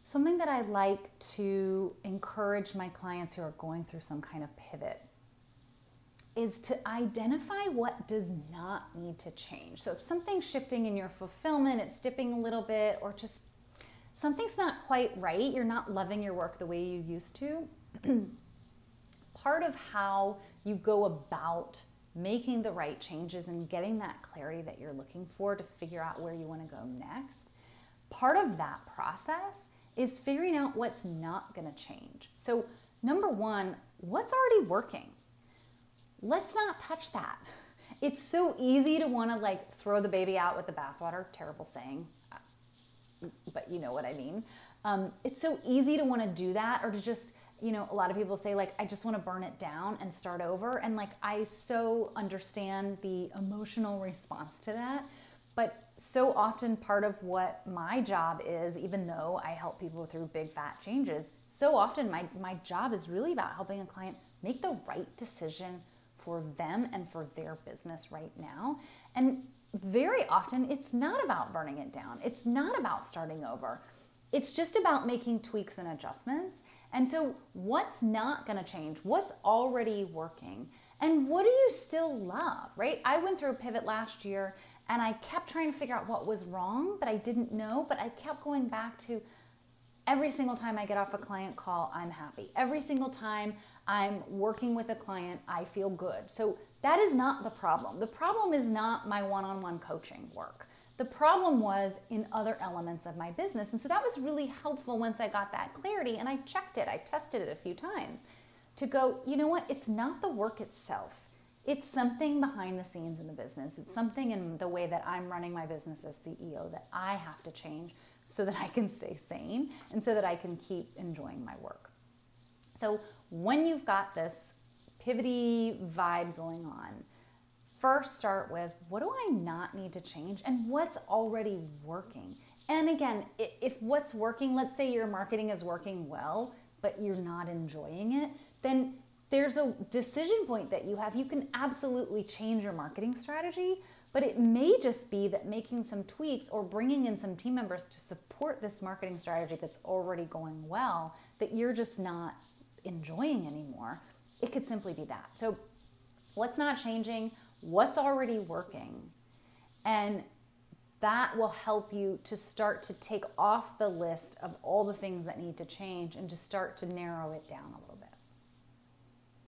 Something that I like to encourage my clients who are going through some kind of pivot is to identify what does not need to change. So if something's shifting in your fulfillment, it's dipping a little bit, or just something's not quite right, you're not loving your work the way you used to, part of how you go about making the right changes and getting that clarity that you're looking for to figure out where you want to go next, part of that process is figuring out what's not going to change. So number one, what's already working? Let's not touch that. It's so easy to want to like throw the baby out with the bathwater. Terrible saying, but you know what I mean. It's so easy to want to do that, or to just, you know, a lot of people say like, I just want to burn it down and start over. And like, I so understand the emotional response to that. But so often part of what my job is, even though I help people through big fat changes, so often my job is really about helping a client make the right decision for them and for their business right now. And very often it's not about burning it down. It's not about starting over. It's just about making tweaks and adjustments. And so what's not going to change? What's already working? And what do you still love, right? I went through a pivot last year and I kept trying to figure out what was wrong, but I didn't know. But I kept going back to every single time I get off a client call, I'm happy. Every single time I'm working with a client, I feel good. So that is not the problem. The problem is not my one-on-one coaching work. The problem was in other elements of my business. And so that was really helpful once I got that clarity and I checked it. I tested it a few times to go, you know what? It's not the work itself. It's something behind the scenes in the business. It's something in the way that I'm running my business as CEO that I have to change so that I can stay sane and so that I can keep enjoying my work. So when you've got this pivoty vibe going on, first start with, what do I not need to change and what's already working? And again, if what's working, let's say your marketing is working well, but you're not enjoying it, then there's a decision point that you have. You can absolutely change your marketing strategy, but it may just be that making some tweaks or bringing in some team members to support this marketing strategy that's already going well, that you're just not enjoying anymore. It could simply be that. So what's not changing? What's already working? And that will help you to start to take off the list of all the things that need to change and to start to narrow it down a little bit.